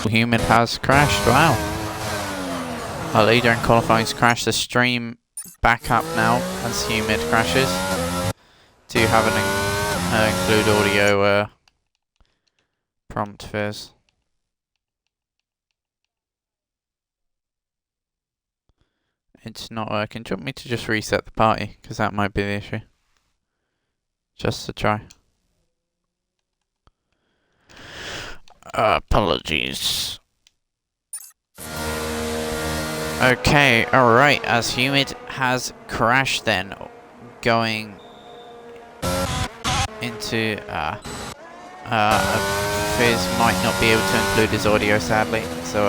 Humid has crashed. Wow. Our leader in qualifying's crashed. The stream back up now as Humid crashes. Do you have an include audio prompt, Fizz? It's not working. Do you want me to just reset the party? Because that might be the issue. Just to try. Apologies. Okay, alright. As Humid has crashed then, going into Fizz might not be able to include his audio, sadly. So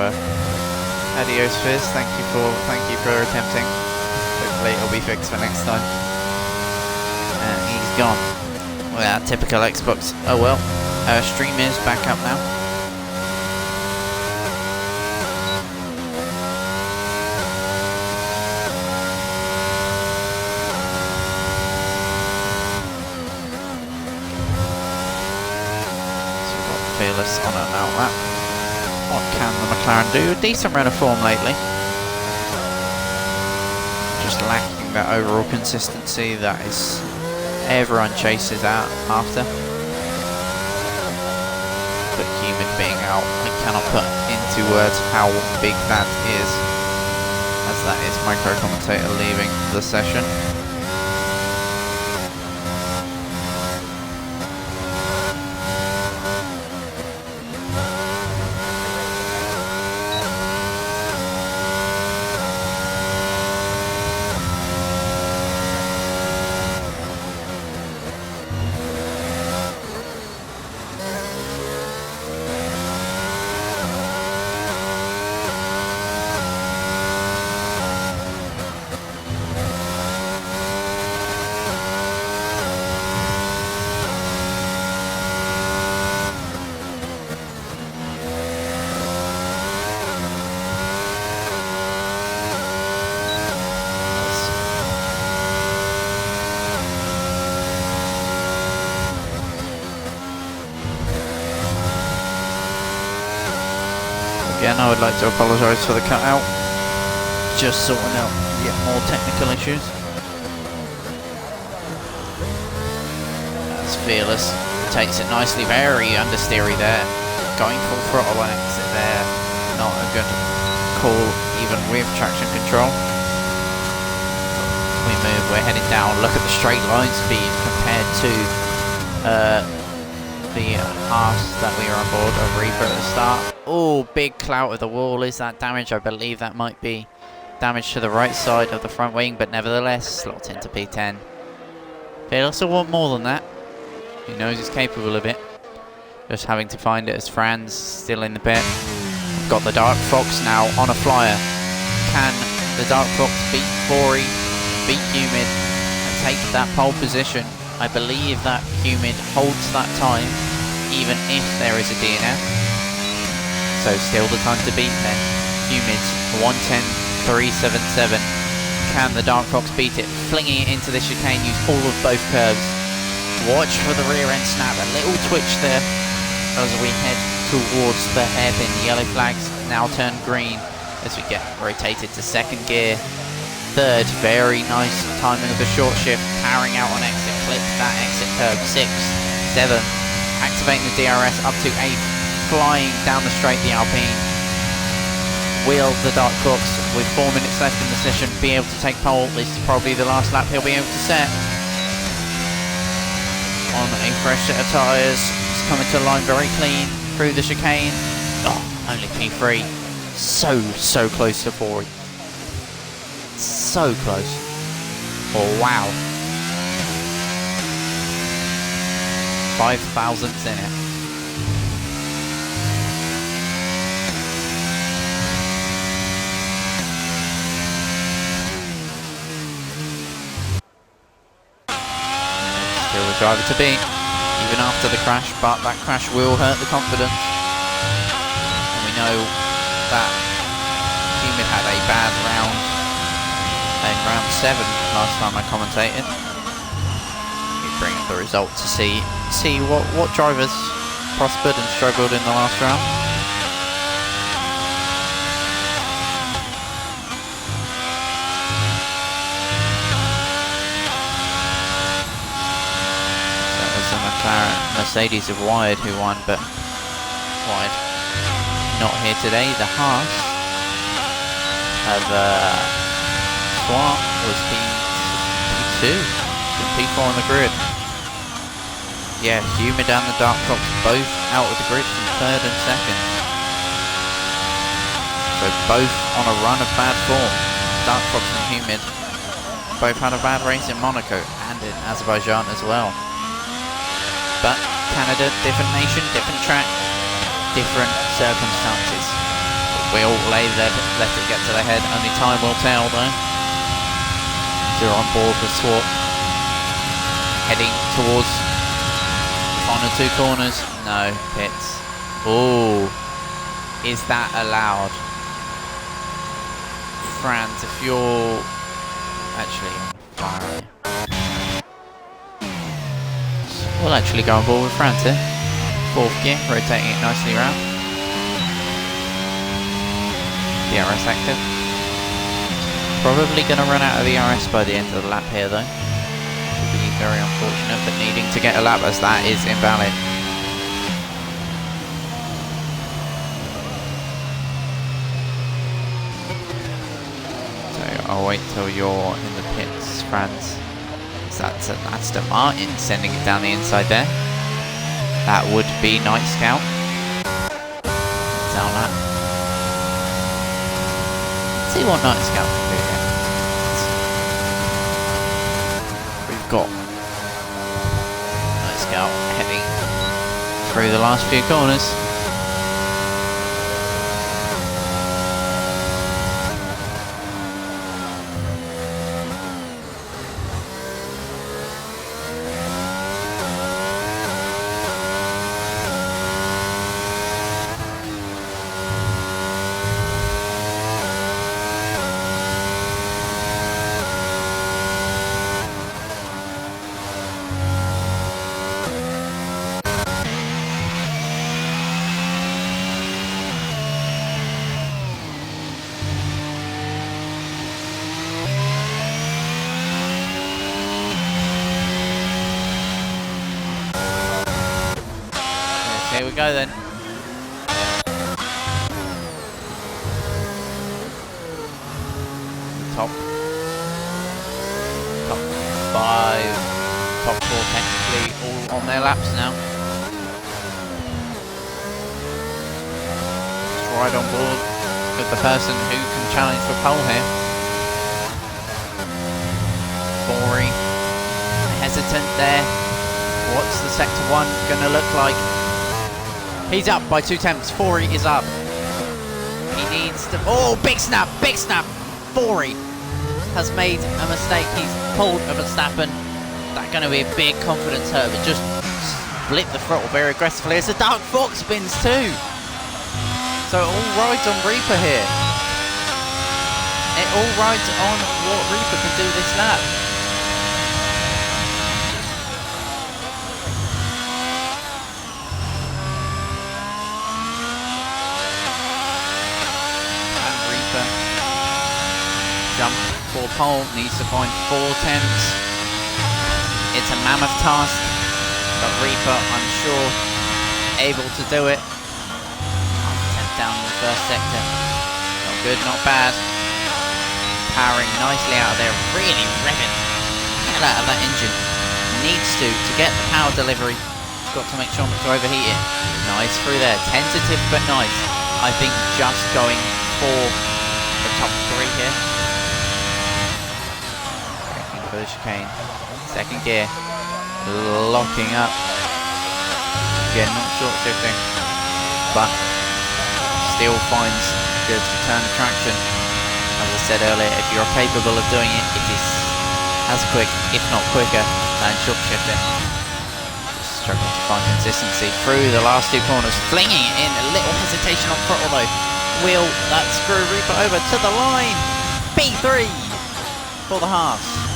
adios, Fizz. Thank you for attempting. Hopefully it'll be fixed for next time. And he's gone. Well, typical Xbox. Oh well. Stream is back up now. Fearless on an outlap. What can the McLaren do? A decent run of form lately. Just lacking that overall consistency that is everyone chases out after. But Humid being out, I cannot put into words how big that is, as that is micro commentator leaving the session. Again, I would like to apologise for the cutout. Just sorting out yet more technical issues. That's Fearless. Takes it nicely, very understeery there. Going full throttle on exit there. Not a good call even with traction control. We move, we're heading down. Look at the straight line speed compared to the Haas that we were on board of Reaper at the start. Oh, big clout of the wall. Is that damage? I believe that might be damage to the right side of the front wing, but nevertheless, slot into P10. Fearless will want more than that. He knows he's capable of it. Just having to find it as Fran's still in the pit. Got the Dark Fox now on a flyer. Can the Dark Fox beat Bori, beat Humid, and take that pole position? I believe that Humid holds that time, even if there is a DNF. So still the time to beat then. Humid's 1:10.377. Can the Dark Fox beat it? Flinging it into the chicane, use all of both curves. Watch for the rear end snap, a little twitch there as we head towards the hairpin. Yellow flags now turn green as we get rotated to second gear. Third, very nice timing of the short shift, powering out on exit, clip that exit curve. 6, 7, activating the DRS up to 8, flying down the straight the Alpine. Will the Dark Fox, with 4 minutes left in the session, be able to take pole? This is probably the last lap he'll be able to set. On a fresh set of tyres, it's coming to the line very clean, through the chicane. Oh, only P3. So close to 4. So close. Oh wow. 5 thousandths in it. Still the driver to beat, even after the crash, but that crash will hurt the confidence. And we know that Humid had a bad round. In round 7 last time I commentated. We bring up the result to see what drivers prospered and struggled in the last round. Mercedes of Wired who won, but Wired not here today. The Haas of Swart was P2, P4 on the grid. Yeah, Humid and the Dark Fox both out of the grid from 3rd and 2nd. So both on a run of bad form. Dark Fox and Humid both had a bad race in Monaco and in Azerbaijan as well. But Canada, different nation, different track, different circumstances. We'll let it get to the head. Only time will tell though. They're on board with Swart, heading towards the final 2 corners. No, pits. Oh, is that allowed? Franz, if you're actually on fire, we'll actually go on board with Franz here. 4th gear, rotating it nicely around. DRS active. Probably going to run out of ERS by the end of the lap here though. Will be very unfortunate, but needing to get a lap as that is invalid. So I'll wait till you're in the pits, Franz. That's an Aston Martin sending it down the inside there. That would be Night Scout. Down that. Let's see what Night Scout can do here. We've got Night Scout heading through the last few corners. Here we go then. Top 5, top 4 technically all on their laps now. Just right on board with the person who can challenge for pole here. Boring, hesitant there. What's the sector 1 gonna look like? He's up by 2 tenths. Fourie is up. He needs to... Oh, big snap, big snap. Fourie has made a mistake. He's pulled a Verstappen. That's going to be a big confidence hurt, but just split the throttle very aggressively as the Dark Fox spins too. So it all rides on Reaper here. It all rides on what Reaper can do this lap. Jump for pole, needs to find 4 tenths. It's a mammoth task, but Reaper, I'm sure, able to do it. 10th down in the first sector. Not good, not bad. Powering nicely out of there, really revving the hell out of that engine. Needs to get the power delivery. Got to make sure not to overheat it. Nice through there, tentative but nice. I think just going for the top 3 here. For the chicane, 2nd gear, locking up. Again, not short shifting, but still finds good return traction. As I said earlier, if you're capable of doing it, it is as quick, if not quicker, than short shifting. Just struggling to find consistency through the last 2 corners, flinging it in, a little hesitation on throttle though. Will that screw Reaper over to the line? P3 for the Haas.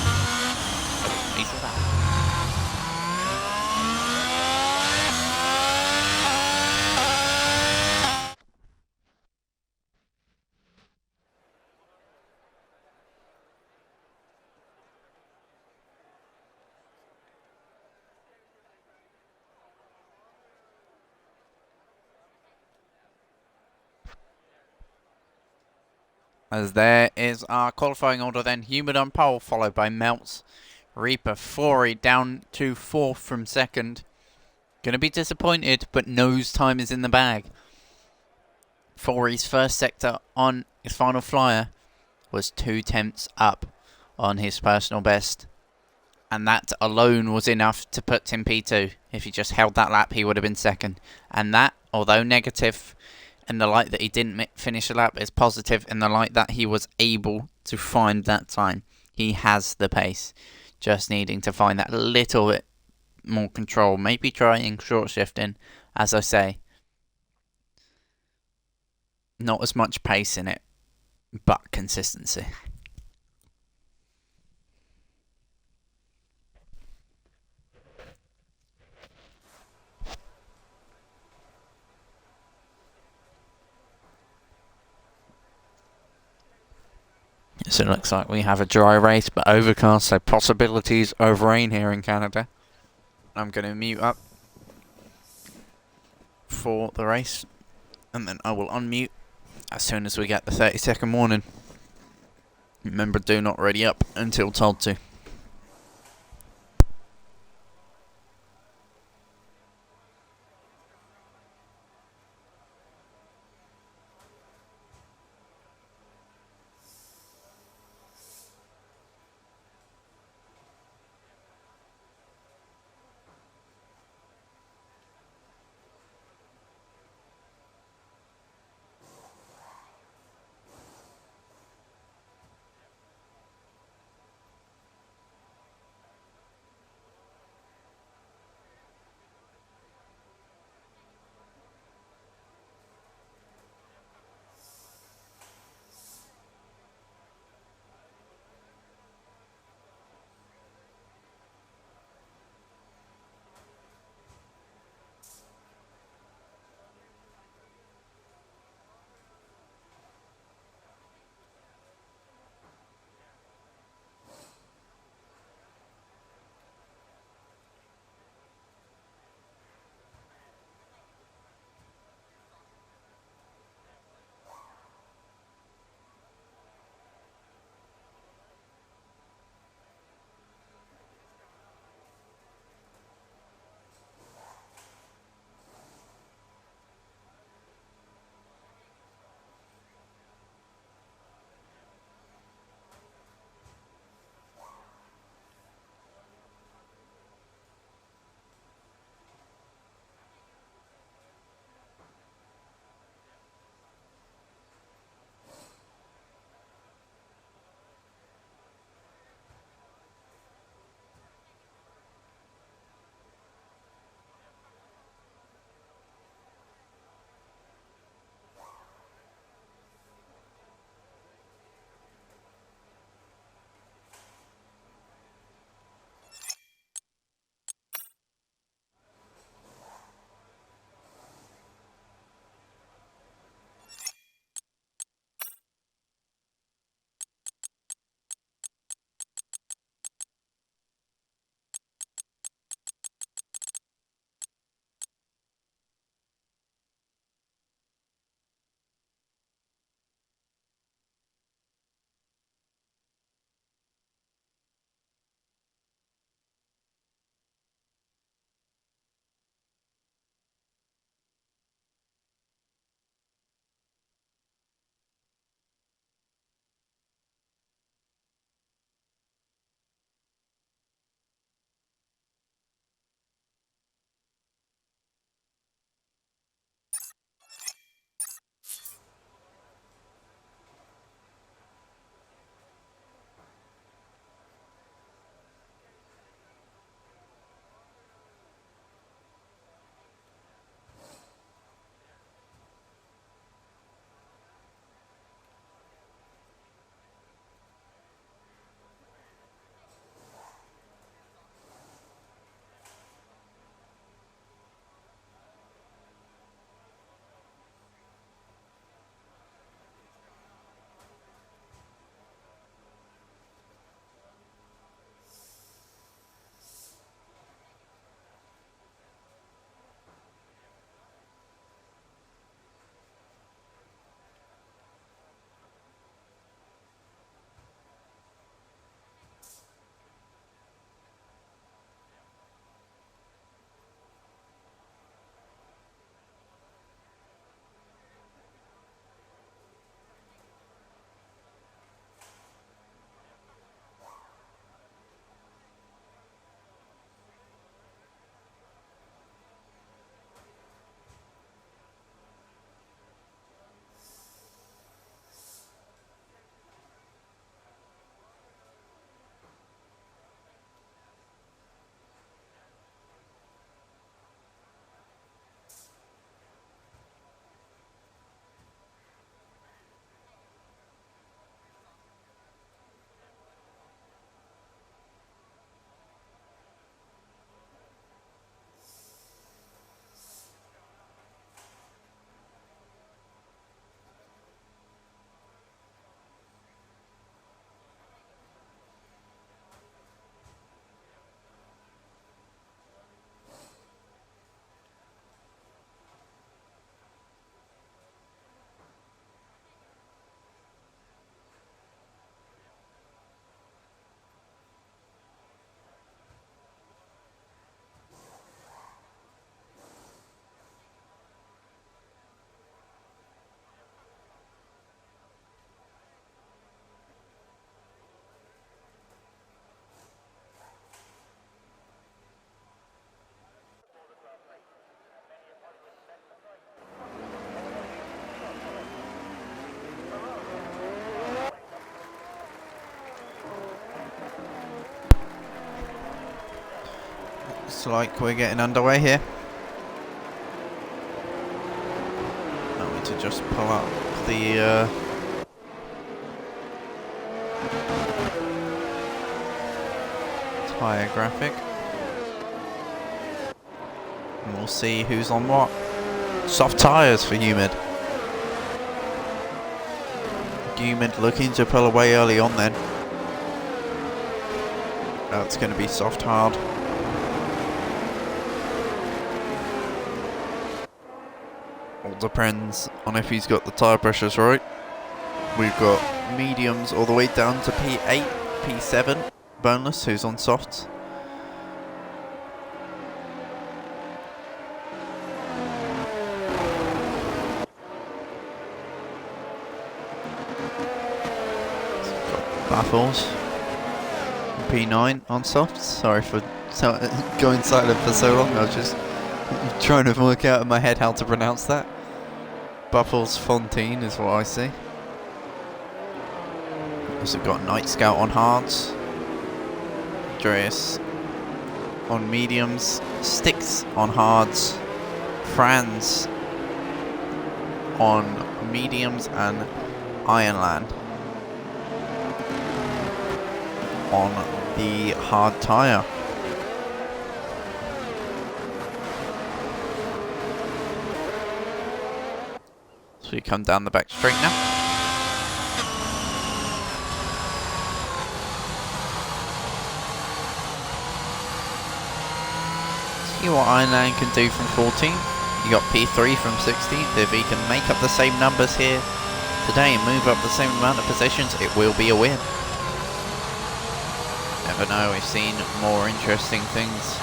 As there is our qualifying order then. Human on pole, followed by Meltz. Reaper, Fori down to 4th from 2nd. Gonna be disappointed, but knows time is in the bag. Fori's first sector on his final flyer was 2 tenths up on his personal best. And that alone was enough to put him P2. If he just held that lap, he would have been 2nd. And that, although negative in the light that he didn't finish a lap, is positive in the light that he was able to find that time. He has the pace. Just needing to find that little bit more control. Maybe trying short shifting, as I say. Not as much pace in it, but consistency. So it looks like we have a dry race, but overcast, so possibilities of rain here in Canada. I'm going to mute up for the race, and then I will unmute as soon as we get the 30-second warning. Remember, do not ready up until told to. Looks like we're getting underway here. I need to just pull up the tyre graphic. And we'll see who's on what. Soft tyres for Humid. Humid looking to pull away early on then. That's going to be soft hard. All depends on if he's got the tyre pressures right. We've got mediums all the way down to P8, P7. Boneless, who's on softs. Baffles. P9 on softs. Sorry for going silent for so long. I was just trying to work out in my head how to pronounce that. Buffles Fontaine is what I see. Also got Night Scout on hards. Andreas on mediums. Sticks on hards. Franz on mediums, and Ironland on the hard tyre. So we come down the back straight now. See what Ironland can do from 14th. You got P3 from 16th. If he can make up the same numbers here today and move up the same amount of positions, it will be a win. Never know, we've seen more interesting things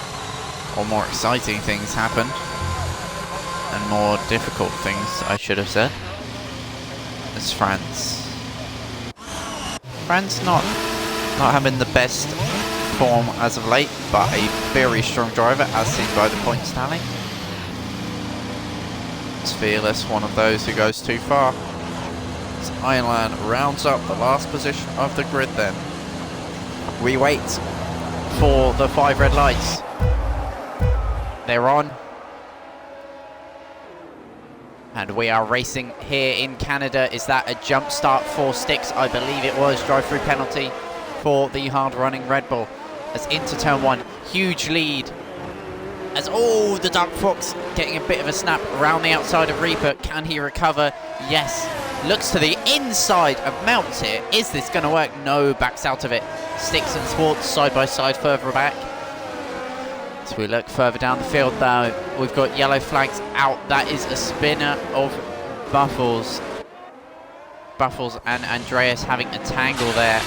or more exciting things happen, and more difficult things, I should have said. It's Franz. Franz not having the best form as of late, but a very strong driver as seen by the points tally. It's Fearless, one of those who goes too far. As Ironland rounds up the last position of the grid then. We wait for the 5 red lights. They're on. And we are racing here in Canada. Is that a jump start for Sticks? I believe it was. Drive-through penalty for the hard-running Red Bull. As into turn 1, huge lead. As, the Dark Fox getting a bit of a snap around the outside of Reaper. Can he recover? Yes. Looks to the inside of Melts here. Is this going to work? No, backs out of it. Sticks and Swartz side by side further back. As we look further down the field though, we've got yellow flags out. That is a spinner of Buffles. Buffles and Andreas having a tangle there.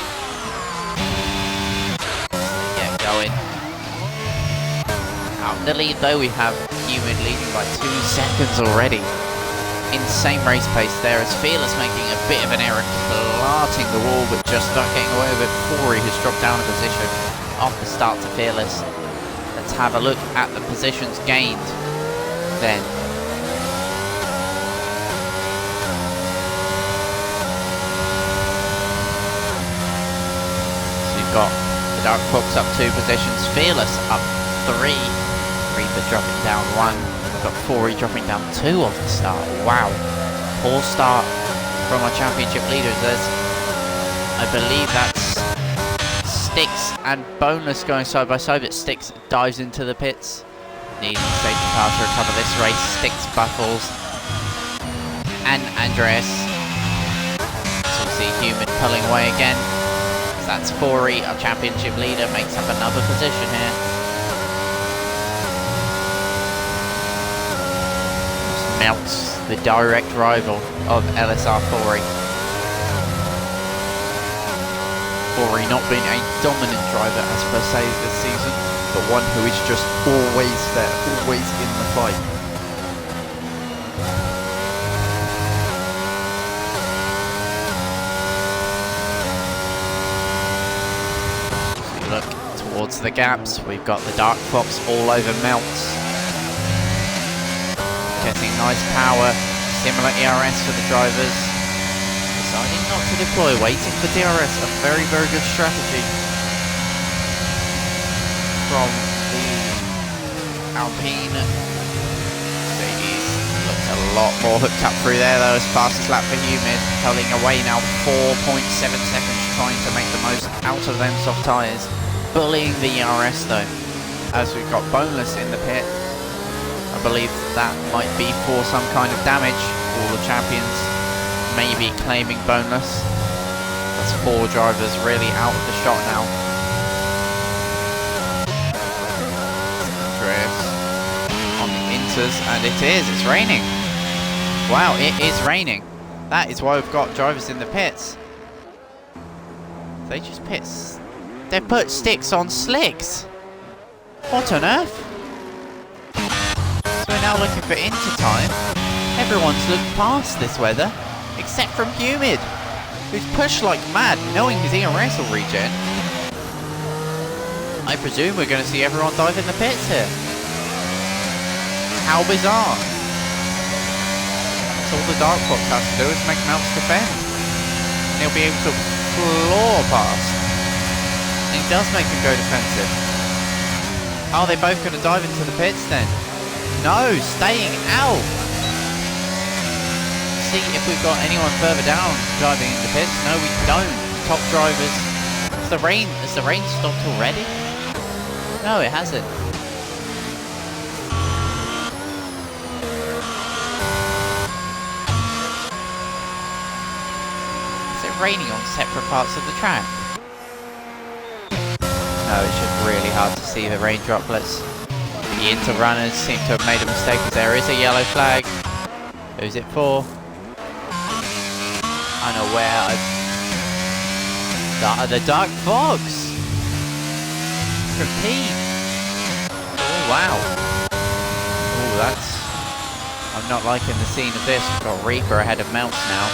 Get going. Out in the lead though, we have Humid leading by 2 seconds already. Insane race pace there as Fearless making a bit of an error, clarting the wall but just not getting away with it. Forey has dropped down a position off the start to Fearless. Let's have a look at the positions gained then. So you've got the Dark Fox up 2 positions, Fearless up 3, Reaper dropping down 1. Got Forey dropping down 2 off the start. Wow. Poor start from our championship leaders. There's, I believe that's Sticks and Boneless going side by side, but Sticks dives into the pits. Needing safety car to recover this race. Sticks, Buffles, and Andreas. So we see Humid pulling away again. So that's Forey, our championship leader, makes up another position here. Melts, the direct rival of LSA Forey. Forey not being a dominant driver as per se this season, but one who is just always there, always in the fight. As we look towards the gaps, we've got the Dark Fox all over Melts. Getting nice power, similar ERS for the drivers. Deciding not to deploy, waiting for DRS, a very, very good strategy from the Alpine. Mercedes looked a lot more hooked up through there though. As fastest lap for Humid, pulling away now 4.7 seconds, trying to make the most out of them soft tyres. Bullying the ERS though. As we've got Boneless in the pit. I believe that might be for some kind of damage. All the champions maybe claiming Boneless. That's 4 drivers really out of the shot now. Andreas on the inters, and it's raining. Wow, it is raining. That is why we've got drivers in the pits. They just pits. They've put sticks on slicks. What on earth? So we're now looking for intertime. Everyone's looked past this weather, except from Humid, who's pushed like mad, knowing his ERS will regen. I presume we're going to see everyone dive in the pits here. How bizarre. That's all the Dark Fox has to do is make Melts defend. And he'll be able to floor past. And he does make him go defensive. Are they both going to dive into the pits then? No, staying out. See if we've got anyone further down driving in the pits. No, we don't. Top drivers. Has the rain stopped already? No, it hasn't. Is it raining on separate parts of the track? No, it's just really hard to see the rain droplets. The Inter runners seem to have made a mistake as there is a yellow flag. Who's it for? Unaware. The Dark Fox. Repeat. Oh wow. Oh, that's. I'm not liking the scene of this. We've got Reaper ahead of Melts now.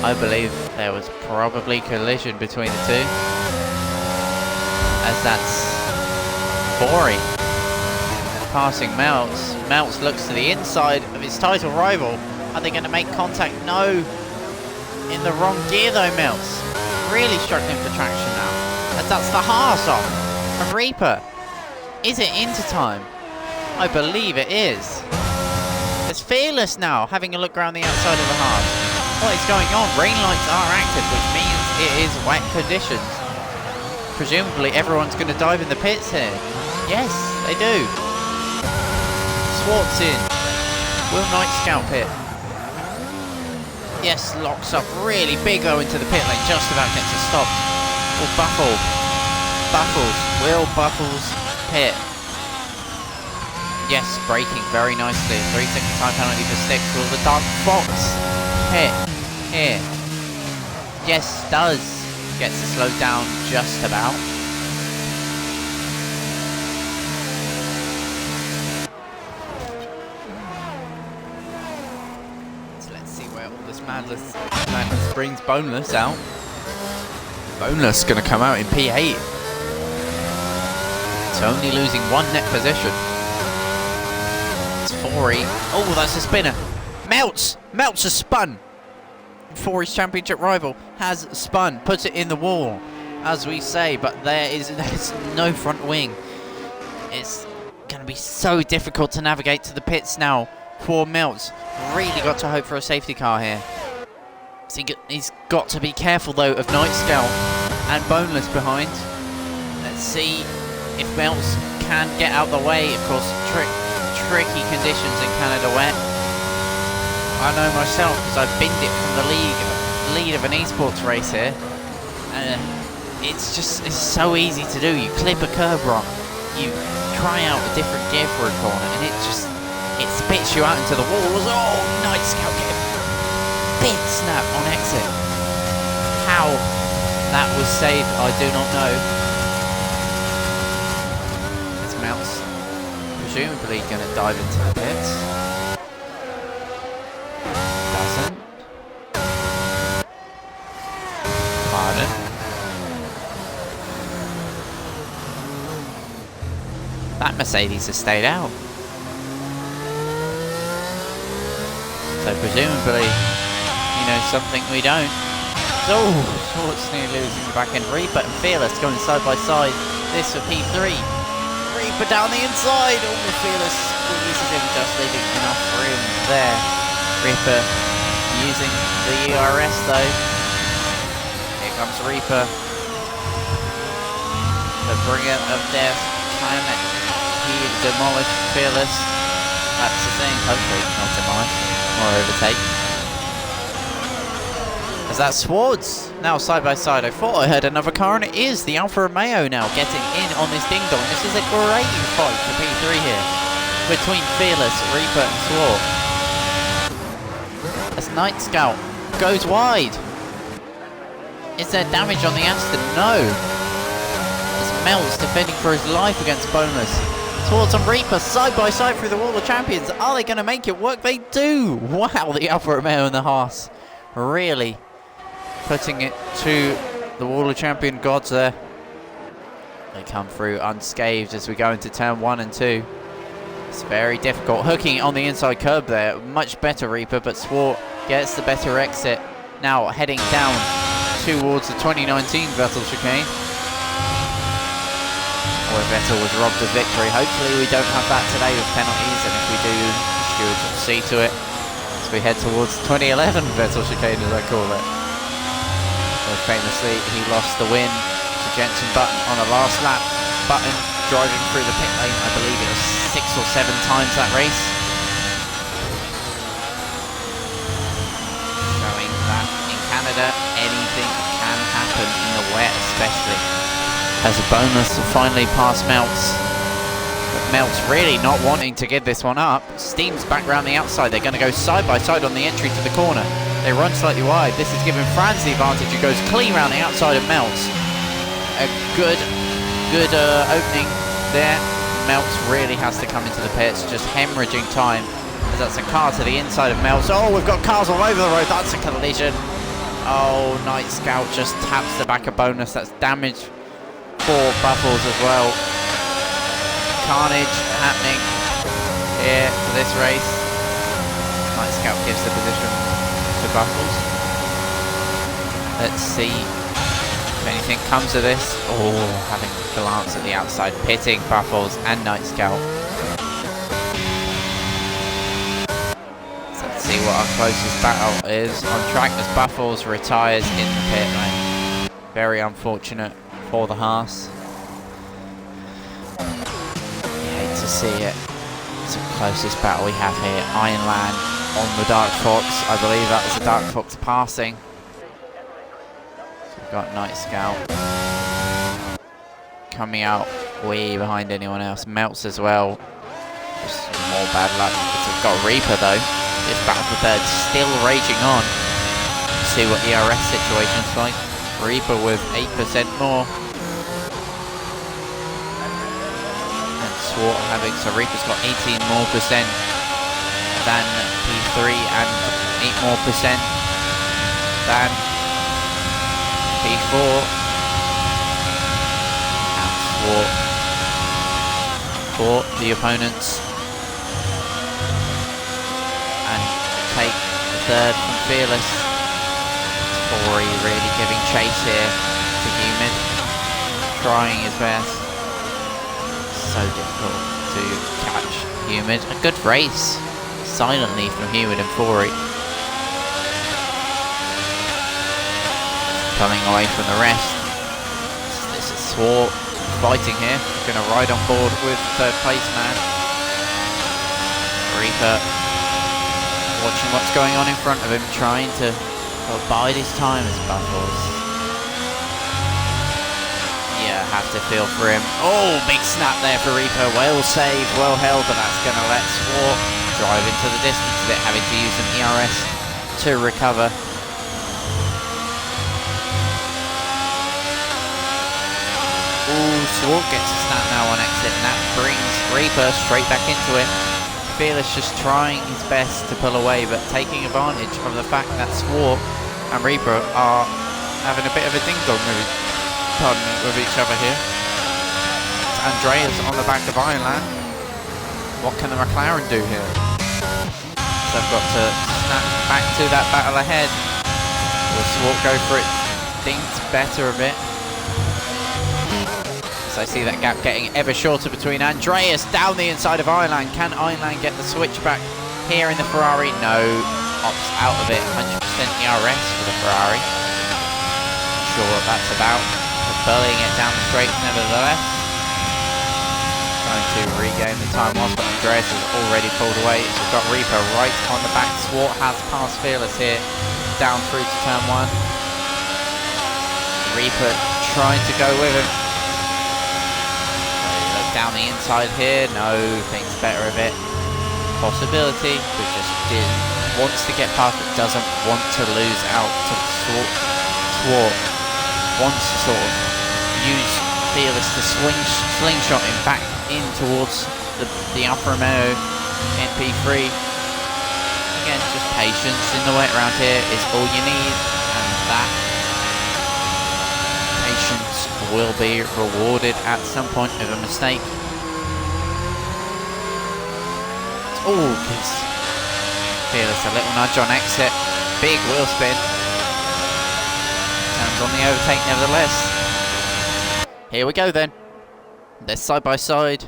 I believe there was probably collision between the two, as that's Bori passing Melts. Melts looks to the inside of his title rival. Are they going to make contact? No. In the wrong gear though, Melts. Really struggling for traction now. As that's the Haas off from Reaper. Is it into time? I believe it is. It's Fearless now, having a look around the outside of the Haas. What is going on? Rain lights are active, which means it is wet conditions. Presumably everyone's going to dive in the pits here. Yes, they do. Swartz in. Will Knight scout pit? Yes, locks up really big though into the pit lane, just about gets it stopped. Oh, Buffles. Will Buffles pit? Yes, braking very nicely. 3-second time penalty for sticks. Will the Dark Fox pit here? Yes, does. Gets it slowed down just about. Madness brings Boneless out. Boneless going to come out in P8. It's only losing 1 net position. It's Fori. Oh, that's a spinner. Melts has spun. Fori's championship rival has spun. Puts it in the wall, as we say. But there's no front wing. It's going to be so difficult to navigate to the pits now for Melts. Really got to hope for a safety car here. He's got to be careful though of Night Scout and Boneless behind. Let's see if Melts can get out the way. Of course, tricky conditions in Canada wet. I know myself because I've binned it from the lead of an esports race here. It's so easy to do. You clip a curb rock, you try out a different gear for a corner, and it spits you out into the walls. Oh, Night Scout get a big snap on exit. How that was saved, I do not know. It's Melts presumably going to dive into the pits. Doesn't. Pardon. That Mercedes has stayed out. So presumably, he knows something we don't. Oh, Schwartz nearly losing the back end. Reaper and Fearless going side by side. This for P3. Reaper Reaper down the inside. Oh, Fearless squeezes him, just leaving enough room there. Reaper using the ERS though. Here comes Reaper. The bringer of death. Can he demolish Fearless? That's the thing. Hopefully not demolish. Or overtake. As that Swords now side by side. I thought I heard another car, and it is the Alfa Romeo now getting in on this ding dong. This is a great fight for P3 here between Fearless, Reaper, and Swart. As Night Scout goes wide. Is there damage on the Aston? No. As Melts defending for his life against Bonus. Swords and Reaper side by side through the Wall of Champions. Are they going to make it work? They do. Wow, the Alfa Romeo and the Haas really putting it to the Wall of Champion gods there. They come through unscathed as we go into turn 1 and 2. It's very difficult. Hooking it on the inside curb there. Much better Reaper, but Swart gets the better exit. Now heading down towards the 2019 Vettel chicane. Where Vettel was robbed of victory. Hopefully we don't have that today with penalties, and if we do, the stewards will see to it. As we head towards 2011 Vettel chicane, as I call it. Well, famously, he lost the win to Jenson Button on the last lap. Button driving through the pit lane, I believe it was 6 or 7 times that race. Showing that in Canada, anything can happen in the wet, especially. As a bonus to finally pass Melts. But Melts really not wanting to give this one up. Steam's back round the outside. They're going to go side by side on the entry to the corner. They run slightly wide. This is giving Franz the advantage, who goes clean round the outside of Melts. A good opening there. Melts really has to come into the pits, just hemorrhaging time. As that's a car to the inside of Melts. Oh, we've got cars all over the road. That's a collision. Oh, Night Scout just taps the back of Bonus. That's damage for Buffles as well. Carnage happening here for this race. Night Scout gives the position to Buffles. Let's see if anything comes of this. Oh, having a glance at the outside, pitting Buffles and Night Scout. So let's see what our closest battle is on track as Buffles retires in the pit lane. Very unfortunate for the Haas. You hate to see it. It's the closest battle we have here. Ironland on the Dark Fox. I believe that was the Dark Fox passing. So we've got Night Scout coming out way behind anyone else. Melts as well. Just more bad luck. We've got Reaper though. This battle for third still raging on. Let's see what the ERS situation's like. Reaper with 8% more. And Swart having, so Reaper's got 18 more percent than P3 and 8 more percent than P4. And Swart for the opponents. And take the third from Fearless. Corey really giving chase here to Humid, trying his best. So difficult to catch Humid. A good race, silently from Humid and Corey. Coming away from the rest. This is Swart fighting here. Going to ride on board with third place man. Reaper watching what's going on in front of him, trying to bide his time as Buffles. Yeah, have to feel for him. Oh, big snap there for Reaper. Well saved, well held, but that's going to let Swart drive into the distance a bit, having to use an ERS to recover. Ooh, Swart gets a snap now on exit, and that brings Reaper straight back into it. Fearless just trying his best to pull away, but taking advantage of the fact that Swart and Reaper are having a bit of a ding-dong with each other here. It's Andreas on the back of Ironland. What can the McLaren do here? So I've got to snap back to that battle ahead. Will Swart go for it? Dinked better a bit. As I see that gap getting ever shorter between Andreas down the inside of Ilan. Can Ilan get the switch back here in the Ferrari? No, opts out of it. 100% ERS for the Ferrari. Not sure what that's about. But bullying it down the straight nevertheless. Trying to regain the time lost, but Andreas has already pulled away. So we've got Reaper right on the back. Swart has passed Fearless here, down through to turn 1. Reaper trying to go with him. Look down the inside here. No, thinks better of it. Possibility, but just wants to get past, but doesn't want to lose out to Swart. Wants to sort of use Fearless to slingshot him back in towards the Alfa Romeo NP3. Again, just patience in the wet round here is all you need, and that patience will be rewarded at some point with a mistake. Oh, gives Fearless a little nudge on exit. Big wheel spin. Turns on the overtake nevertheless. Here we go then. They're side by side,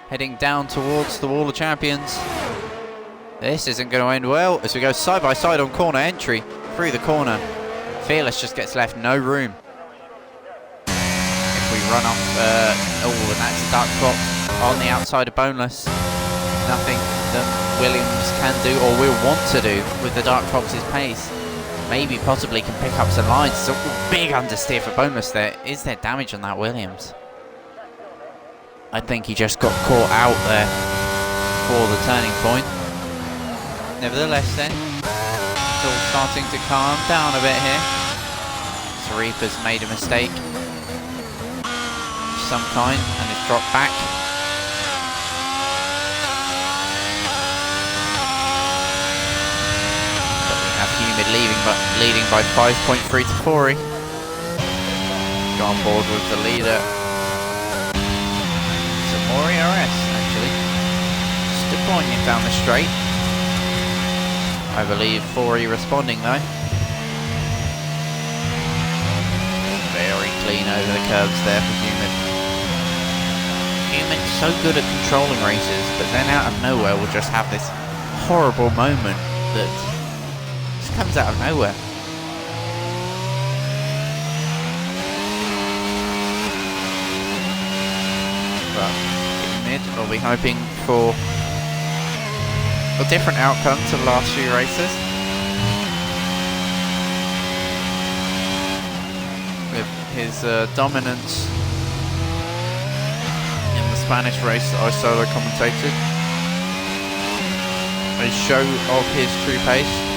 heading down towards the Wall of Champions. This isn't going to end well as we go side by side on corner entry through the corner. Fearless just gets left no room. If we run off, oh, and that's a dark fox on the outside of Boneless. Nothing that Williams can do or will want to do with the Dark Fox's pace. Maybe possibly can pick up some lines. So big understeer for Boneless there. Is there damage on that Williams? I think he just got caught out there for the turning point. Nevertheless then, it's all starting to calm down a bit here. So Reaper's made a mistake of some kind and has dropped back. Humid leading by 5.3 to 4. Go on board with the leader. Some more ERS actually. Just deploying it down the straight. I believe 4E responding though. Very clean over the curves there for Humid. Humid's so good at controlling races, but then out of nowhere we'll just have this horrible moment that comes out of nowhere. But Humid will be hoping for a different outcome to the last few races. With his dominance in the Spanish race that I solo commentated. A show of his true pace.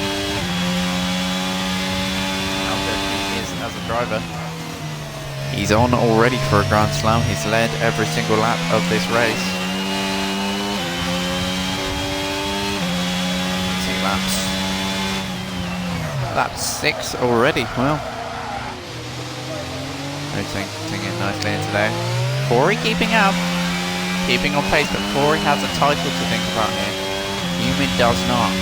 As a driver, he's on already for a Grand Slam. He's led every single lap of this race. 2 laps. Lap 6 already. Well, rotating in nicely into there. Corey keeping up, keeping on pace, but Corey has a title to think about here. Humid does not.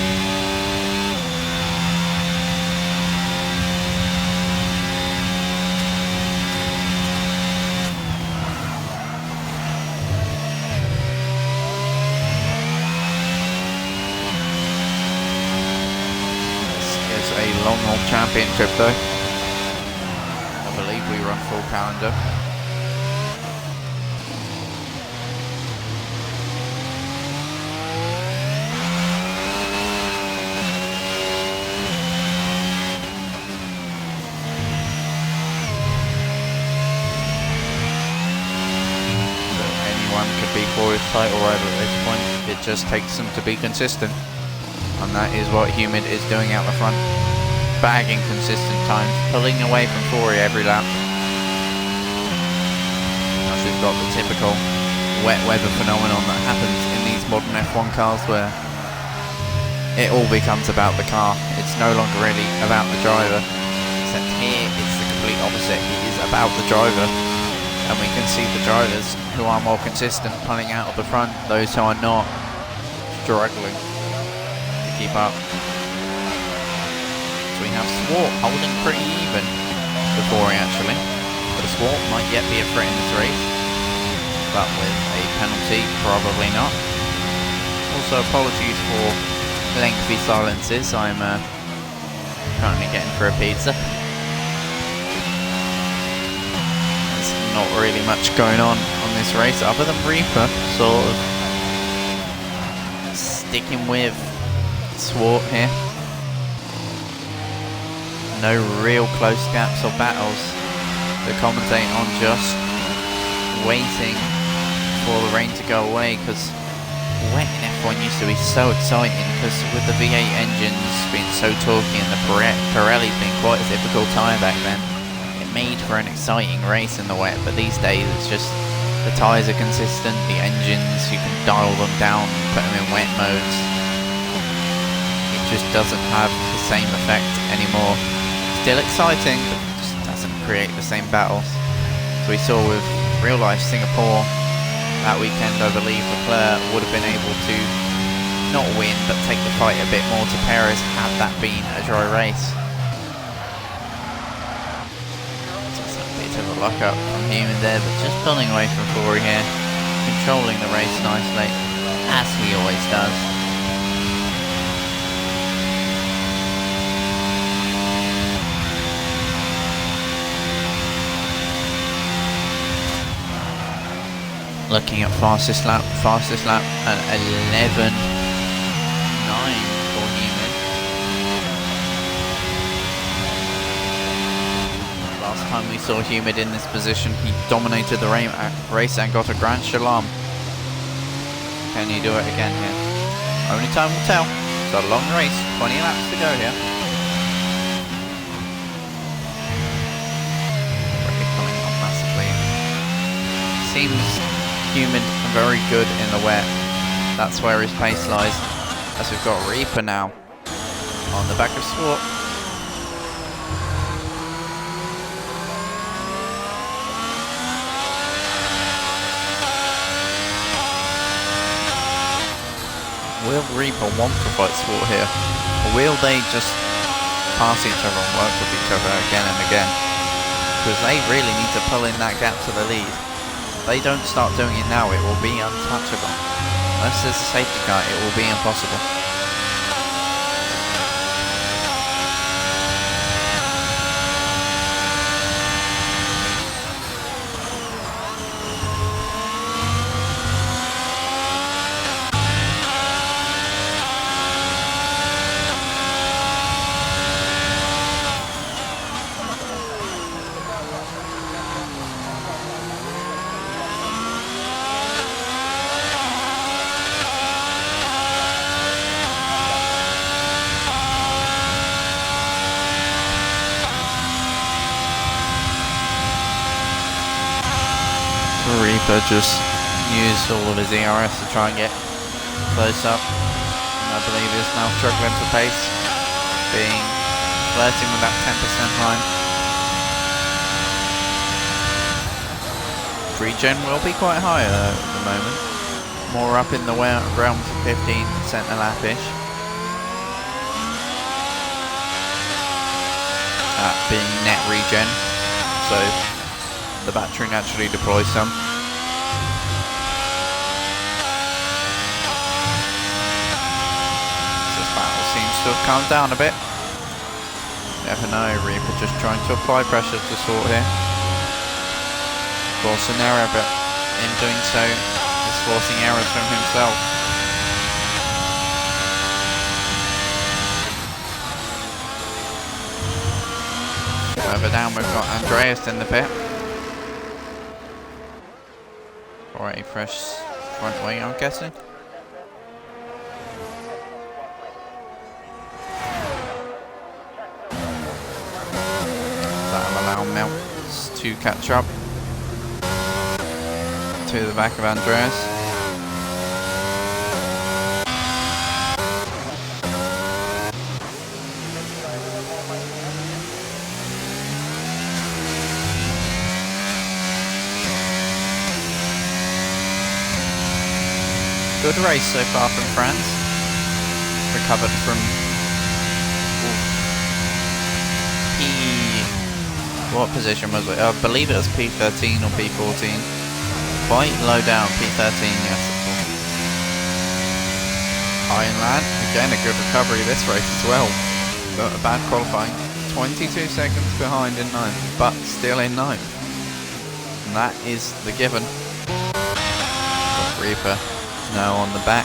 Long haul championship though. I believe we run full calendar. So anyone could be for his title rival at this point. It just takes them to be consistent. And that is what Humid is doing out the front. Bagging consistent times, pulling away from 4E every lap. As we've got the typical wet weather phenomenon that happens in these modern F1 cars where it all becomes about the car. It's no longer really about the driver. Except here it's the complete opposite. It is about the driver. And we can see the drivers who are more consistent pulling out of the front, those who are not struggling to keep up. So we have Swart holding pretty even before actually, but Swart might yet be a threat in this race. but with a penalty, probably not. Also, apologies for lengthy silences. I'm currently getting for a pizza. There's not really much going on this race other than Reaper sort of sticking with Swart here. No real close gaps or battles to commentate on, just waiting for the rain to go away, because wet in F1 used to be so exciting, because with the V8 engines being so torquey and the Pirelli's being quite a difficult tyre back then, it made for an exciting race in the wet. But these days it's just the tyres are consistent, the engines, you can dial them down, put them in wet modes. It just doesn't have the same effect anymore. Still exciting, but just doesn't create the same battles. So we saw with real life Singapore that weekend, I believe Leclerc would have been able to not win, but take the fight a bit more to Perez had that been a dry race. Just a bit of a lock up from Human there, but just pulling away from Corey here, controlling the race nicely, as he always does. Looking at fastest lap at 11.9 for Human. Last time we saw Human in this position, he dominated the race and got a Grand Shalom. Can he do it again here? Only time will tell. It's a long race, 20 laps to go here. Really coming on massively. Seems Human very good in the wet. That's where his pace lies. As we've got Reaper now on the back of Swart. Will Reaper want to fight Swart here? Or will they just pass each other and work with each other again and again? Because they really need to pull in that gap to the lead. If they don't start doing it now, it will be untouchable. Unless there's a safety car, it will be impossible. Reaper just used all of his ERS to try and get close up. And I believe he's now struggling for pace, flirting with that 10% line. Regen will be quite high at the moment, more up in the realms of 15% a lap-ish. That being net regen, so the battery naturally deploys some. This battle seems to have calmed down a bit. Never know, Reaper just trying to apply pressure to Swart here. Force an error, but in doing so, is forcing errors from himself. Further down we've got Andreas in the pit. For a fresh front wing, I'm guessing. That'll allow Melts to catch up to the back of Andreas. Good race so far from France. Recovered from P... what position was it? I believe it was P13 or P14. quite low down, P13, yes. Ironland, again a good recovery this race as well. Got a bad qualifying, 22 seconds behind in 9th, but still in 9th. And that is the given. Got Reaper now on the back.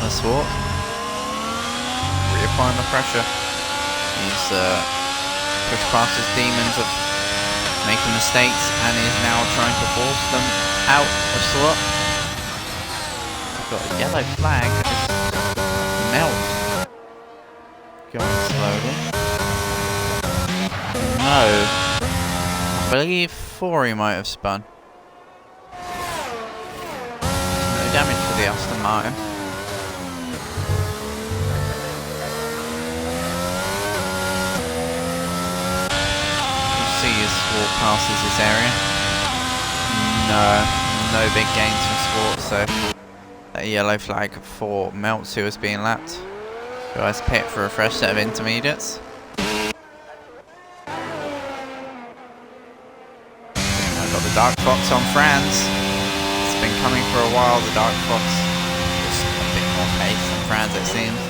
The Swart. Reapplying the pressure. He's pushed past his demons of making mistakes and is now trying to force them out of Swart. We've got a yellow flag. Melt. Going slowly. No. I believe 4 he might have spun. No damage for the Aston Martin. You see his Swart passes this area. No big gains from Swart, so that yellow flag for Melts, who was being lapped. Guys pit for a fresh set of intermediates. I've got the Dark Fox on Franz. It's been coming for a while, the Dark Fox. Just a bit more pace than Franz, it seems.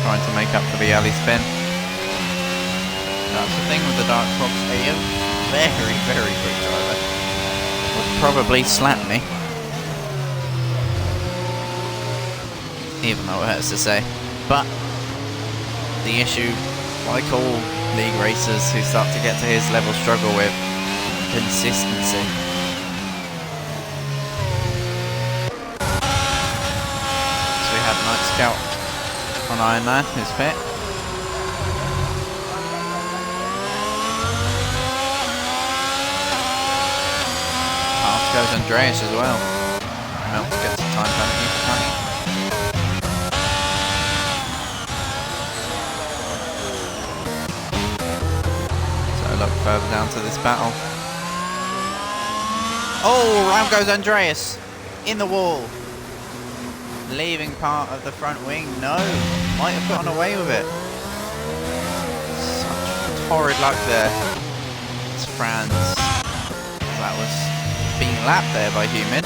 Trying to make up for the early spin. That's the thing with the Dark Fox. A very quick driver. Would probably slap me. Even though it hurts to say. But the issue, like all league racers who start to get to his level, struggle with consistency. So we have Night Scout on Ironman, who's pit. Past goes Andreas as well. Melts gets a time penalty for punting. Look further down to this battle. Oh, round goes Andreas in the wall, leaving part of the front wing. No, might have gotten away with it. Such horrid luck there. It's Franz. That was being lapped there by Humid.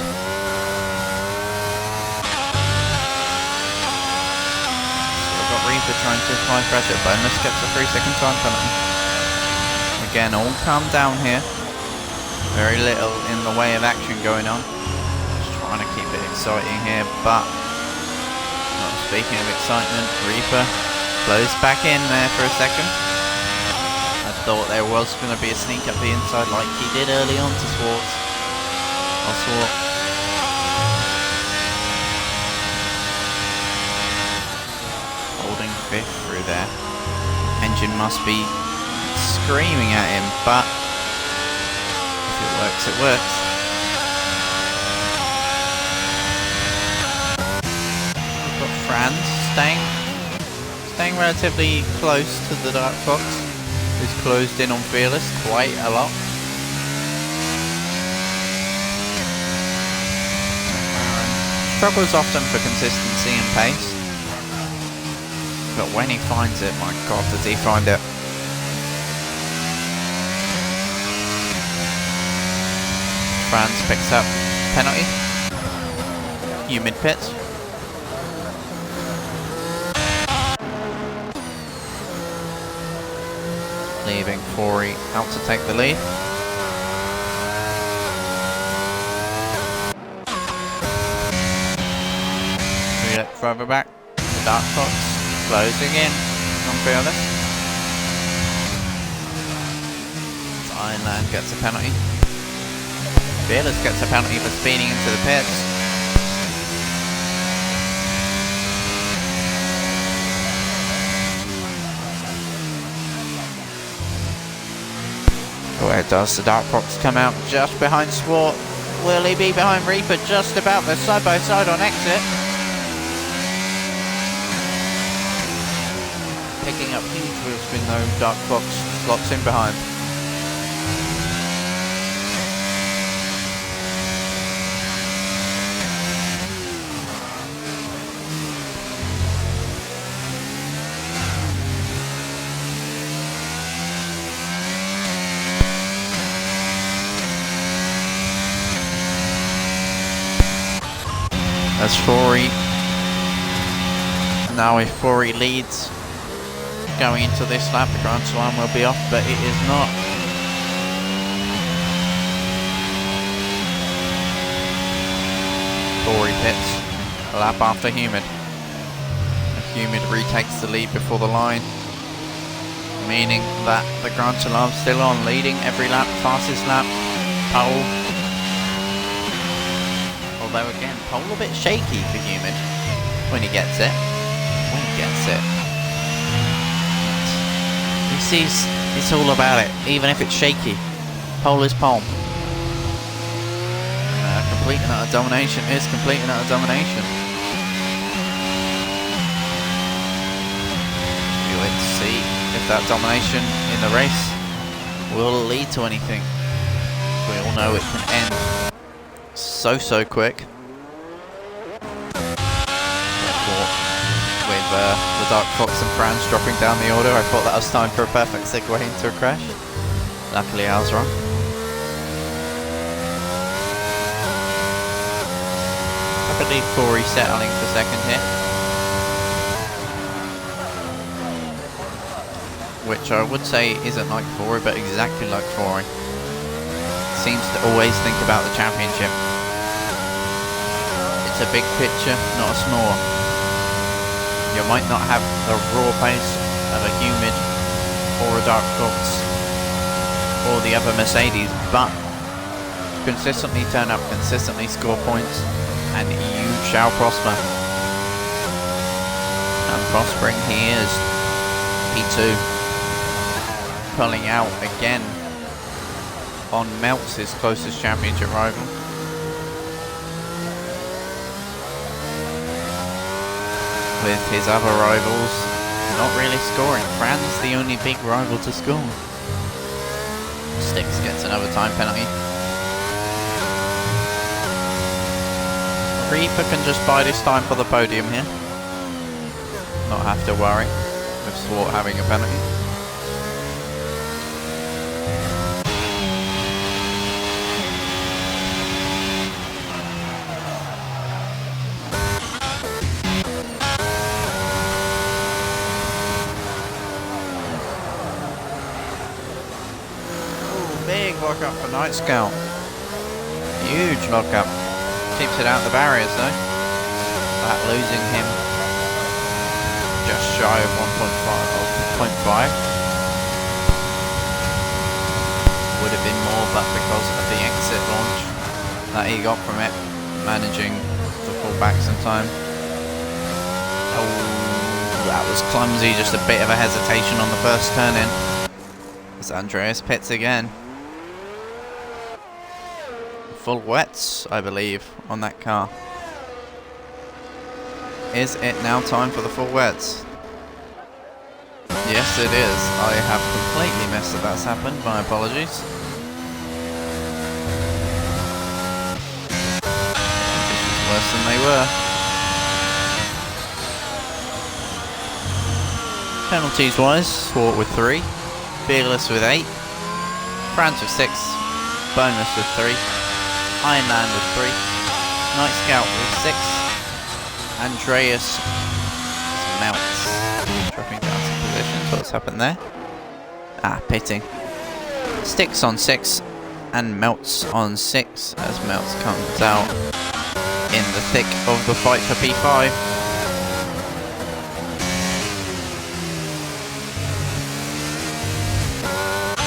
So we've got Reaper trying to apply pressure. Bonus gets a 3-second time penalty. Again, all calm down here. Very little in the way of action going on. Just trying to keep it exciting here, but well, speaking of excitement, Reaper closed back in there for a second. I thought there was going to be a sneak up the inside like he did early on to Swart. Holding 5th through there. Engine must be screaming at him, but if it works, it works. We've got Franz staying relatively close to the Dark Fox, who's closed in on Fearless quite a lot. Struggles often for consistency and pace, but when he finds it, my God, does he find it. Franz picks up penalty. Humid pits. Leaving Fori out to take the lead. We look further back. The Dark Fox closing in on Fearless. Ironland gets a penalty. Fearless gets a penalty for speeding into the pits. Where does the Dark Fox come out just behind Swart? Will he be behind Reaper just about? They're side by side on exit. Picking up huge wheel spin though, Dark Fox slots in behind. as Fori. Now if Fori leads going into this lap, the Grand Slam will be off, but it is not. Fori pits a lap after Humid. And Humid retakes the lead before the line, meaning that the Grand Slam's still on, leading every lap, fastest lap, pole. Although again, pole a bit shaky for Humid when he gets it. He sees it's all about it, even if it's shaky. Pole is pole. Complete and utter domination is complete and utter domination. Let's see if that domination in the race will lead to anything. We all know it can end so quick. With the Dark Fox and Franz dropping down the order, I thought that was time for a perfect segue into a crash. Luckily I was wrong. I believe Fori settling for second here, which I would say isn't like Fori, but exactly like Fori. Seems to always think about the championship. It's a big picture, not a small one. You might not have the raw pace of a Humid or a Dark Fox or the other Mercedes, but consistently turn up, consistently score points, and you shall prosper. And prospering he is. P2 pulling out again on Meltz, his closest championship rival. With his other rivals not really scoring. Franz the only big rival to score. Sticks gets another time penalty. Reaper can just buy this time for the podium here. Not have to worry with Swart having a penalty. Lockup for Night Scout. Huge lockup. Keeps it out the barriers though. That losing him just shy of 1.5. Would have been more, but because of the exit launch that he got from it, managing to pull back some time. Oh, that was clumsy. Just a bit of a hesitation on the first turn in. As Andreas pits again. Full wets, I believe, on that car. Is it now time for the full wets? Yes, it is. I have completely missed that that's happened. My apologies. This is worse than they were. Penalties wise, Swart with 3, Fearless with 8, Franz with 6, Bonus with 3. Ironland with 3, Night Scout with 6, Andreas Meltz dropping down some positions. What's happened there? Pitting. Sticks on 6 and Meltz on 6 as Meltz comes out in the thick of the fight for P5.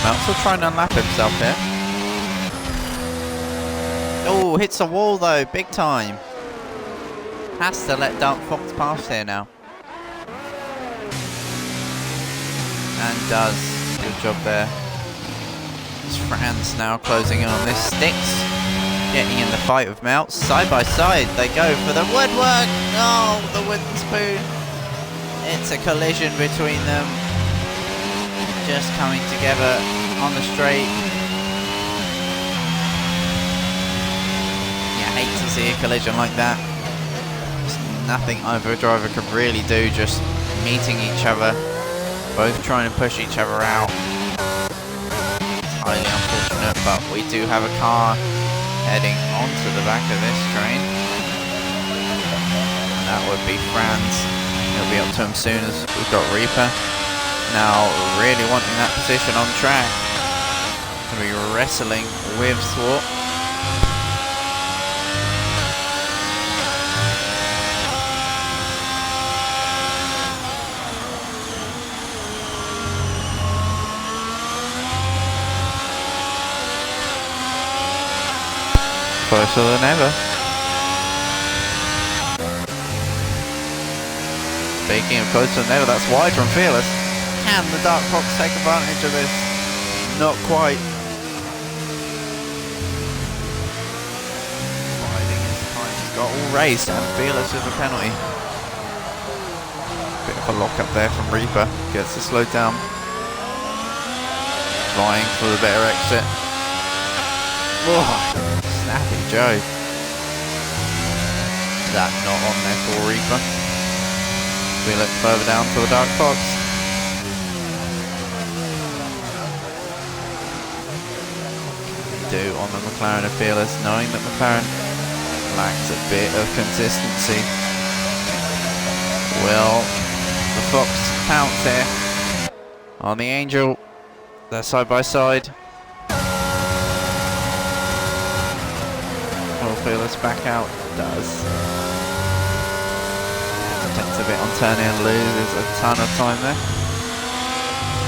Meltz will try and unlap himself here. Oh, hits a wall though, big time. Has to let Dark Fox pass here now. And does. Good job there. It's Franz now closing in on this. Sticks getting in the fight with Meltz. Side by side, they go for the woodwork. Oh, the wooden spoon. It's a collision between them. Just coming together on the straight. Hate to see a collision like that. There's nothing either driver could really do, just meeting each other, both trying to push each other out. It's highly unfortunate, but we do have a car heading onto the back of this train. would be Franz. He'll be up to him soon as we've got Reaper. Now, really wanting that position on track. Going to be wrestling with Thwart. Closer than ever. Speaking of closer than ever, that's wide from Fearless. Can the Dark Fox take advantage of this? Not quite. Riding his time, he's got all raised and Fearless with a penalty. Bit of a lock up there from Reaper. Gets the slowed down. Flying for the better exit. Whoa. Snappy Joe. That not on there for Reaper. We look further down for the Dark Fox. Do on the McLaren of Fearless, knowing that McLaren lacks a bit of consistency. Will the Fox pounce here on the Angel? They're side by side. Fearless back out, does. Hesitates a bit on turning and loses a ton of time there.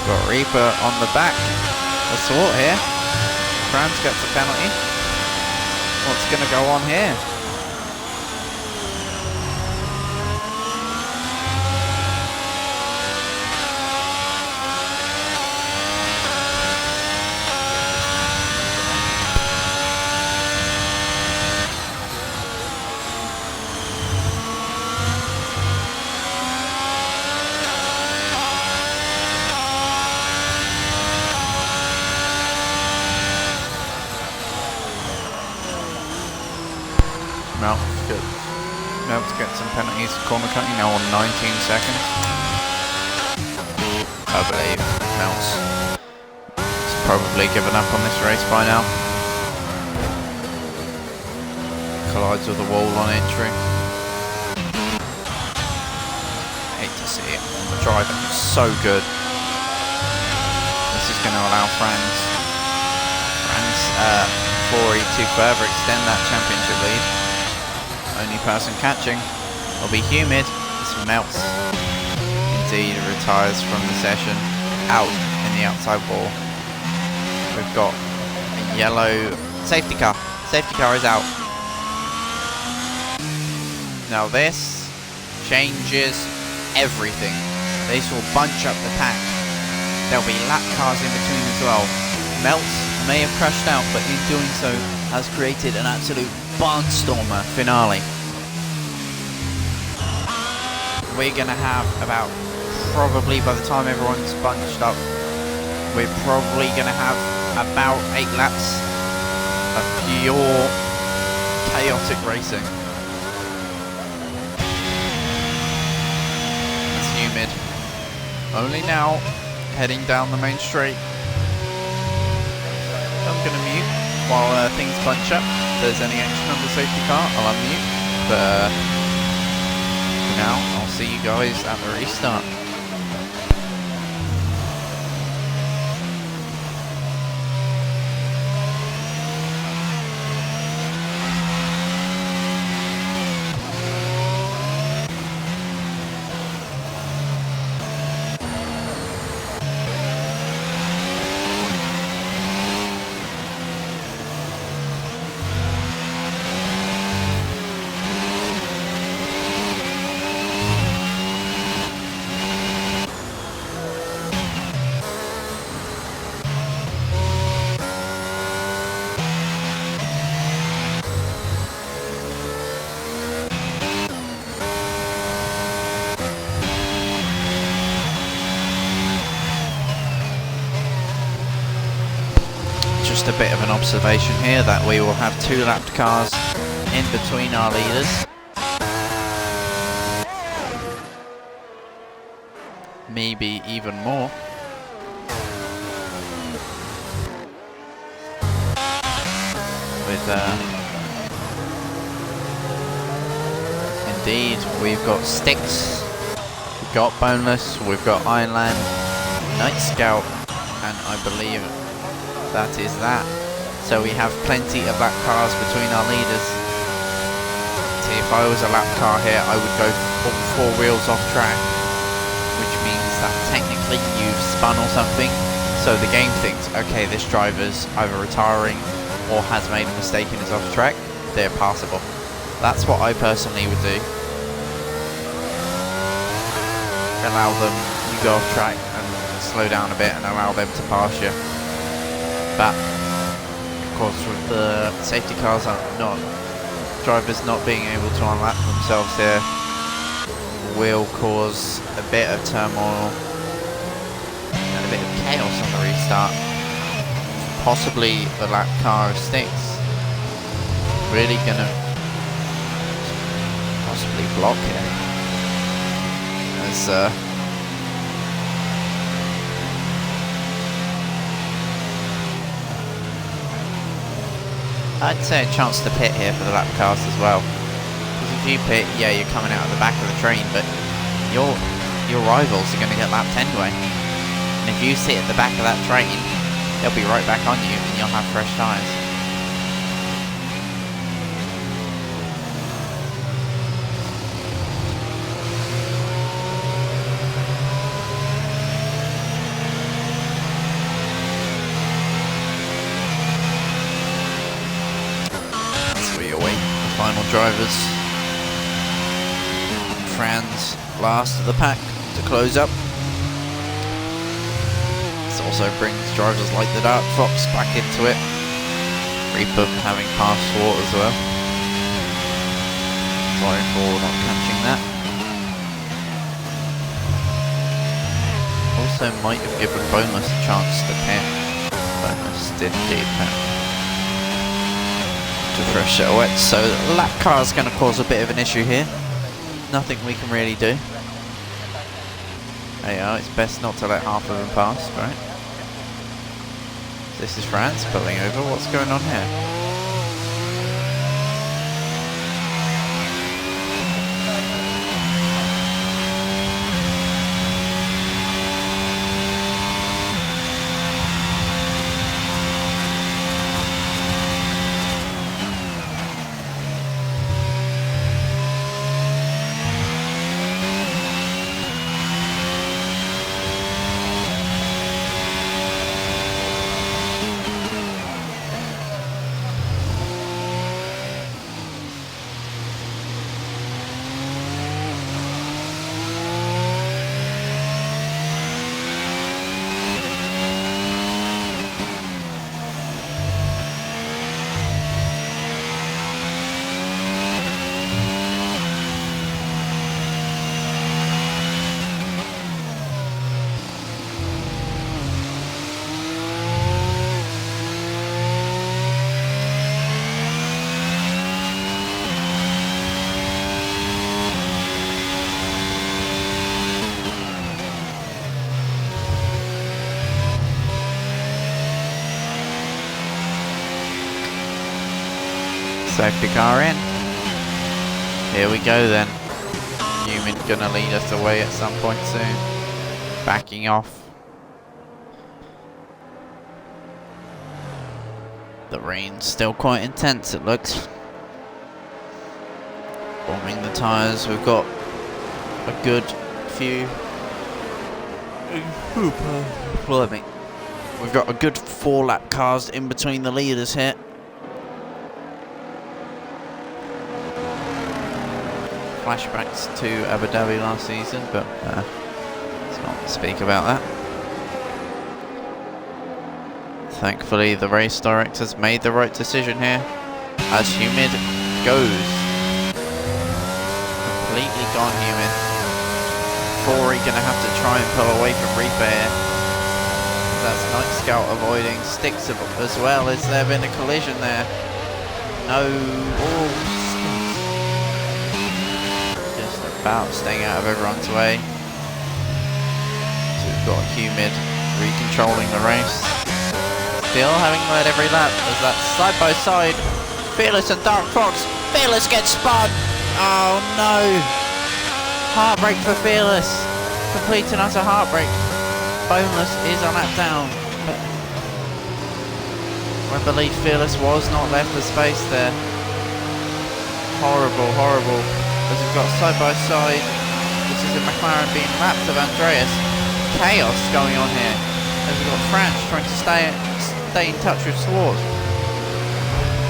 Got Reaper on the back. A Thwart here. Franz gets a penalty. What's going to go on here? Melts get some penalties. Corner cutting now on 19 seconds. I believe Melts has probably given up on this race by now. Collides with the wall on entry. Hate to see it. The driving is so good. This is going to allow Franz 4 to further extend that championship lead. Only person catching will be Humid. This Melts indeed retires from the session out in the outside wall. We've got a yellow safety car. Safety car is out. Now this changes everything. This will bunch up the pack. There'll be lap cars in between as well. Melts may have crashed out, but in doing so has created an absolute barnstormer finale. We're going to have about, probably by the time everyone's bunched up, we're probably going to have about 8 laps of pure chaotic racing. It's Humid. Only now, heading down the main straight. I'm going to mute while things bunch up. If there's any action on the safety car, I'll unmute. But for now, I'll see you guys at the restart. Just a bit of an observation here that we will have 2 lapped cars in between our leaders. Maybe even more. With in Indeed, we've got Sticks, we've got Boneless, we've got Ironland, Night Scout, and I believe that is that. So we have plenty of lap cars between our leaders. See, if I was a lap car here, I would go all 4 wheels off track, which means that technically you've spun or something. So the game thinks, okay, this driver's either retiring or has made a mistake and is off track. They're passable. That's what I personally would do. Allow them, you go off track and slow down a bit and allow them to pass you. But of course, with the safety cars drivers not being able to unlap themselves here will cause a bit of turmoil and a bit of chaos on the restart. Possibly the lap car of Sticks really gonna possibly block it. As I'd say a chance to pit here for the lap cars as well. Because if you pit, yeah, you're coming out of the back of the train, but your rivals are going to get lapped anyway. And if you sit at the back of that train, they'll be right back on you and you'll have fresh tyres. Final drivers. Franz last of the pack to close up. This also brings drivers like the Dark Fox back into it. Reaper having passed Swart as well. Sorry for not catching that. Also might have given Boneless a chance to pit. Boneless did indeed pit. For a silhouette, so the lap car is going to cause a bit of an issue here. Nothing we can really do. There you are, it's best not to let half of them pass, right? This is France pulling over. What's going on here? Safety car in. Here we go then. Human gonna lead us away at some point soon. Backing off. The rain's still quite intense, it looks. Warming the tyres. We've got a good few. We've got a good 4 lap cars in between the leaders here. Flashbacks to Abu Dhabi last season, but let's not speak about that. Thankfully, the race directors made the right decision here. As Humid goes. Completely gone, Humid. Corey gonna have to try and pull away from Reaper here. That's Night Scout avoiding Sticks as well. Has there been a collision there? No. Oh. About staying out of everyone's way. So we've got Humid recontrolling the race. Still having led every lap as that side by side. Fearless and Dark Fox. Fearless gets spun. Oh no! Heartbreak for Fearless. Complete and utter heartbreak. Boneless is a lap down. But I believe Fearless was not left with space there. Horrible, horrible. As we've got side by side. This is a McLaren being lapped of Andreas. Chaos going on here. As we've got France trying to stay in touch with Swartz.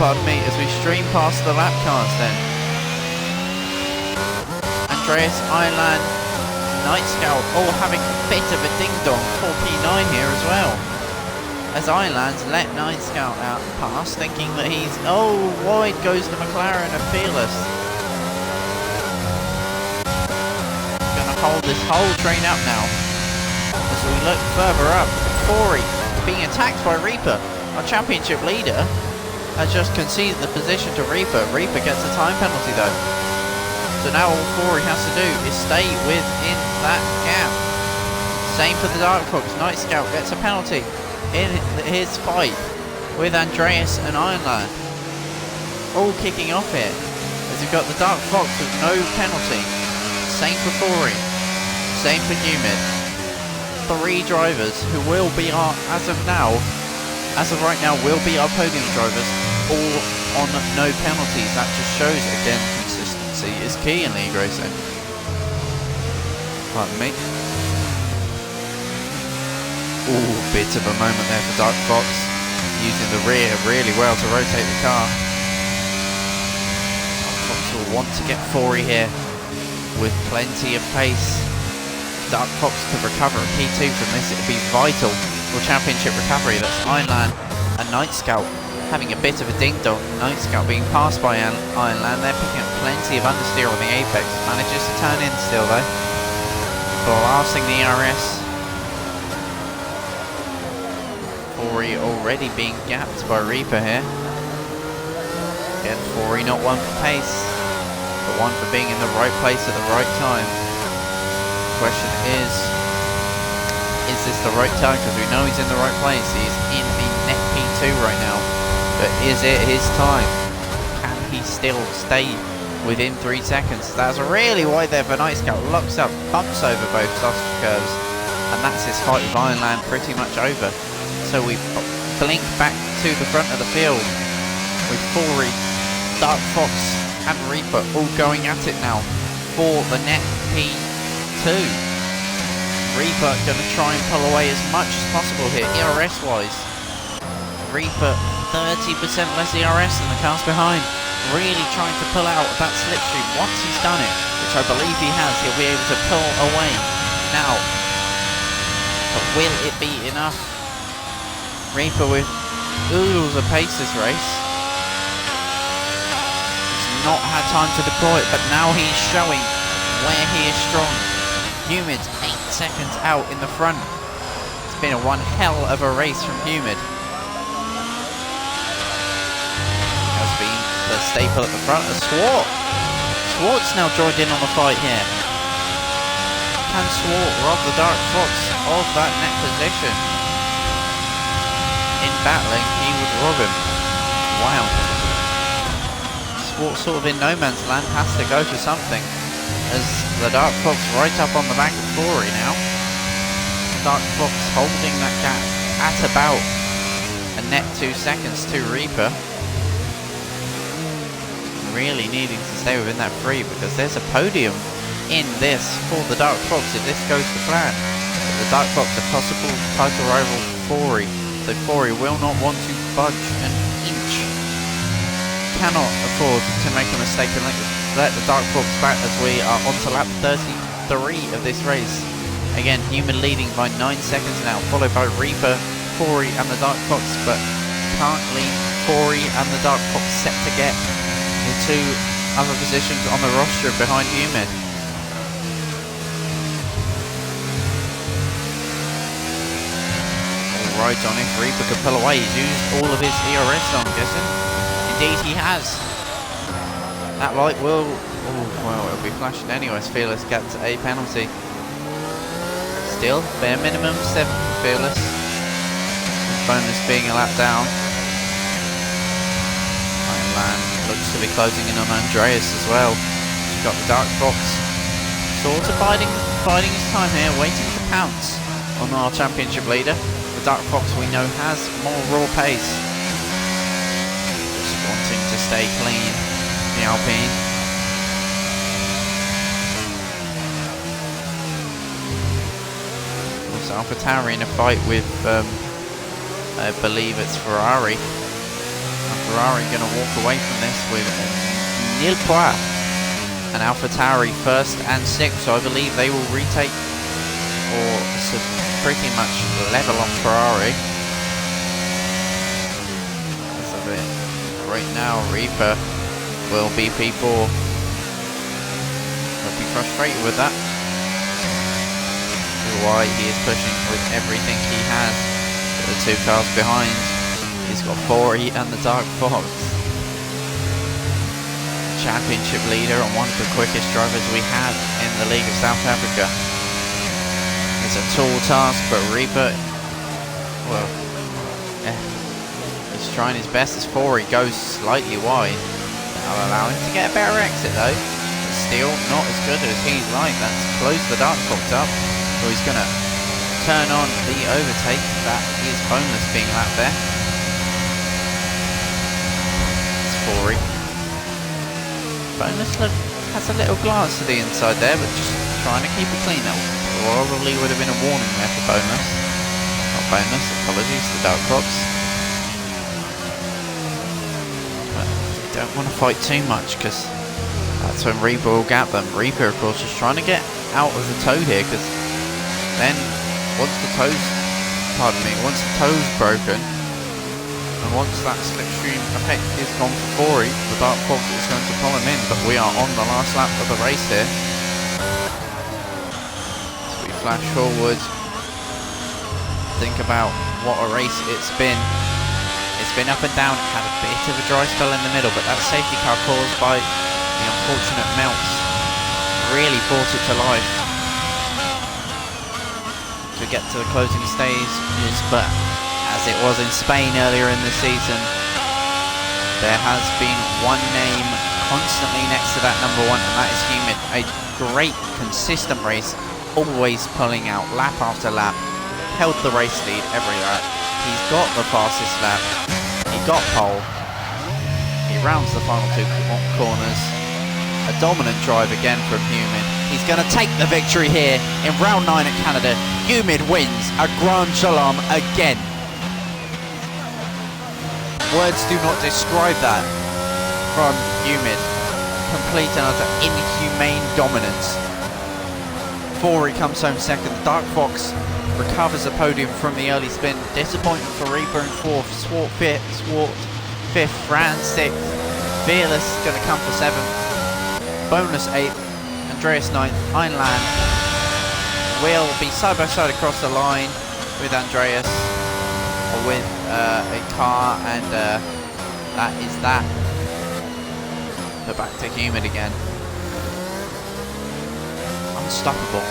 Pardon me, as we stream past the lap cars then. Andreas, Ireland, Night Scout all having a bit of a ding-dong for P9 here as well. As Ireland's let Night Scout out pass, thinking that he's... Oh, wide goes the McLaren of Fearless. Gonna hold this whole train up now. As we look further up, Fori being attacked by Reaper. Our championship leader has just conceded the position to Reaper. Reaper gets a time penalty though. So now all Fori has to do is stay within that gap. Same for the Dark Fox. Night Scout gets a penalty in his fight with Andreas and Ironland. All kicking off here. As we've got the Dark Fox with no penalty. Same for Fori. Same for Humid. 3 drivers who will be our, as of right now, will be our podium drivers, all on no penalties. That just shows, again, consistency is key in league racing. Pardon me. Ooh, bit of a moment there for Dark Fox, using the rear really well to rotate the car. Dark Fox will want to get Fori here with plenty of pace. Dark Fox could recover a P2 from this. It would be vital for championship recovery. That's Ironland and Night Scout having a bit of a ding-dong. Night Scout being passed by Ironland. They're picking up plenty of understeer on the apex. Manages to turn in still though. Blasting the RS. Fori already being gapped by Reaper here. Again, Fori not one for pace, but one for being in the right place at the right time. Question is this the right time? Because we know he's in the right place. He's in the net P2 right now. But is it his time? Can he still stay within 3 seconds? That's really wide there for Night Scout. Locks up, bumps over both sausage curves. And that's his fight with Ironland pretty much over. So we blink back to the front of the field with Fori, Dark Fox and Reaper all going at it now for the net P2. Reaper going to try and pull away as much as possible here, ERS wise. Reaper 30% less ERS than the cars behind. Really trying to pull out that slipstream. Once he's done it, which I believe he has, he'll be able to pull away now. But will it be enough? Reaper with oodles of pace this race. He's not had time to deploy it, but now he's showing where he is strong. Humid's 8 seconds out in the front. It's been one hell of a race from Humid. Has been the staple at the front of Swartz now joined in on the fight here. Can Swartz rob the Dark Fox of that net position? In battling, he would rob him. Wow. Swartz sort of in no man's land, has to go for something. As the Dark Fox right up on the back of Fori now. Dark Fox holding that gap at about a net 2 seconds to Reaper. Really needing to stay within that 3 because there's a podium in this for the Dark Fox if this goes to plan. But the Dark Fox a possible title rival for Fori. So Fori will not want to budge an inch. Cannot afford to make a mistake and let the Dark Fox back as we are on to lap 33 of this race. Again, Human leading by 9 seconds now, followed by Reaper, Fori and the Dark Fox, but currently Fori and the Dark Fox set to get the 2 other positions on the roster behind Human. All right on if Reaper could pull away. He's used all of his ERS, I'm guessing. Indeed he has. That light will... Oh, well, it'll be flashing anyway. Fearless gets a penalty. Still, bare minimum 7 for Fearless. Bonus being a lap down. Ironland looks to be closing in on Andreas as well. got the Dark Fox sort of biding his time here, waiting to pounce on our championship leader. The Dark Fox we know has more raw pace. Just wanting to stay clean, the Alpine. Also AlphaTauri in a fight with, I believe it's Ferrari. Ferrari going to walk away from this with nil points. And AlphaTauri first and sixth, so I believe they will retake or pretty much level on Ferrari. That's a bit right now. Reaper will be P4. Will be frustrated with that. Why he is pushing with everything he has. The two cars behind. He's got Fori and the Dark Fox. Championship leader and one of the quickest drivers we have in the League of South Africa. It's a tall task, but Reaper, well, yeah, he's trying his best as Fori goes slightly wide. I'll allow him to get a better exit though. But still not as good as he'd like. That's closed the Dark Fox up. So he's going to turn on the overtake. That is bonus being lapped there. Fori. Bonus has a little glance to the inside there, but just trying to keep it clean. That probably would have been a warning there for Bonus. Not Bonus, apologies to Dark Fox. But they don't want to fight too much because that's when Reaper will gap them. Reaper, of course, is trying to get out of the toe here because then once the toe's broken, and once that slipstream effect is gone for Fori, the Dark Fox is going to pull him in, but we are on the last lap of the race here. So we flash forward, think about what a race it's been. It's been up and down, it had a bit of a dry spell in the middle, but that safety car caused by the unfortunate melts really brought it to life. To get to the closing stages, but as it was in Spain earlier in the season, there has been one name constantly next to that number one, and that is Humid. A great, consistent race, always pulling out lap after lap, held the race lead every lap. He's got the fastest lap, he got pole, he rounds the final two corners. A dominant drive again from Humid. He's going to take the victory here in round 9 at Canada. Humid wins a Grand Slalom again. Words do not describe that from Humid. Complete and utter inhumane dominance. Fori comes home second. Dark Fox recovers the podium from the early spin. Disappointing for Reaper in fourth. Swart fifth. Fran sixth. Fearless going to come for seventh. Bonus 8th, Andreas 9th, Heinlein will be side by side across the line with Andreas, or with a car, and that is that. So back to Humid again. Unstoppable.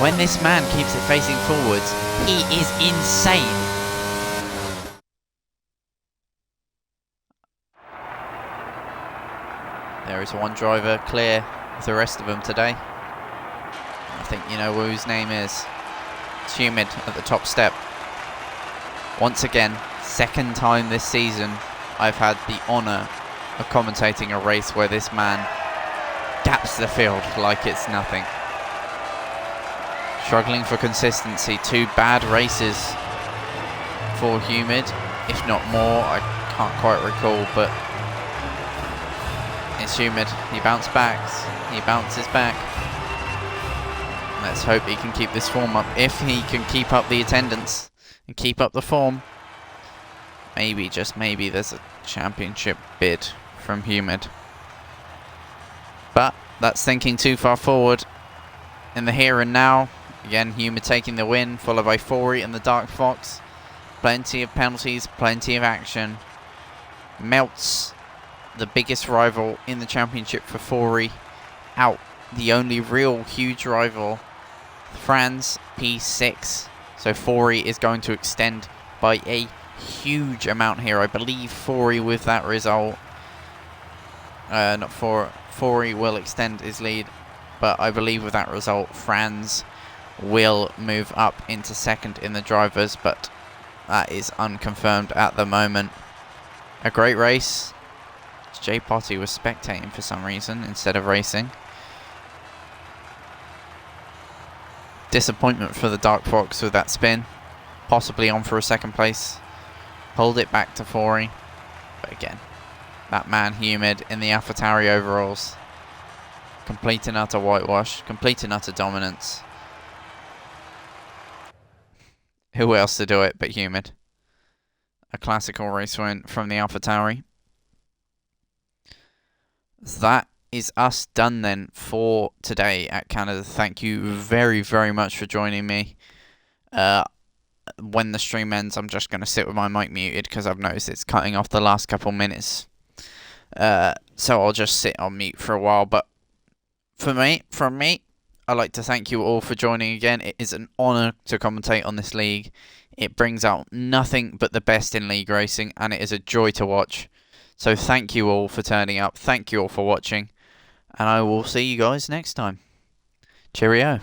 When this man keeps it facing forwards, he is insane. There is one driver clear of the rest of them today. I think you know whose name is. It's Humid at the top step. Once again, second time this season, I've had the honour of commentating a race where this man gaps the field like it's nothing. Struggling for consistency, 2 bad races for Humid, if not more. I can't quite recall, but it's Humid. He bounces back. Let's hope he can keep this form up. If he can keep up the attendance and keep up the form, maybe, just maybe, there's a championship bid from Humid. But that's thinking too far forward in the here and now. Again, Humid taking the win, followed by Fori and the Dark Fox. Plenty of penalties, plenty of action. Melts, the biggest rival in the championship for Fori, out. The only real huge rival, Franz P6. So Fori is going to extend by a huge amount here. I believe Fori with that result, Fori will extend his lead, but I believe with that result, Franz will move up into second in the drivers, but that is unconfirmed at the moment. A great race. Jay Potty was spectating for some reason instead of racing. Disappointment for the Dark Fox with that spin. Possibly on for a second place. Pulled it back to Fori. But again, that man Humid in the AlphaTauri overalls. Complete and utter whitewash. Complete and utter dominance. Who else to do it but Humid? A classical race win from the AlphaTauri. That is us done then for today at Canada. Thank you very, very much for joining me. When the stream ends, I'm just going to sit with my mic muted because I've noticed it's cutting off the last couple minutes. So I'll just sit on mute for a while. But from me, I'd like to thank you all for joining again. It is an honour to commentate on this league. It brings out nothing but the best in league racing, and it is a joy to watch. So thank you all for turning up. Thank you all for watching. And I will see you guys next time. Cheerio.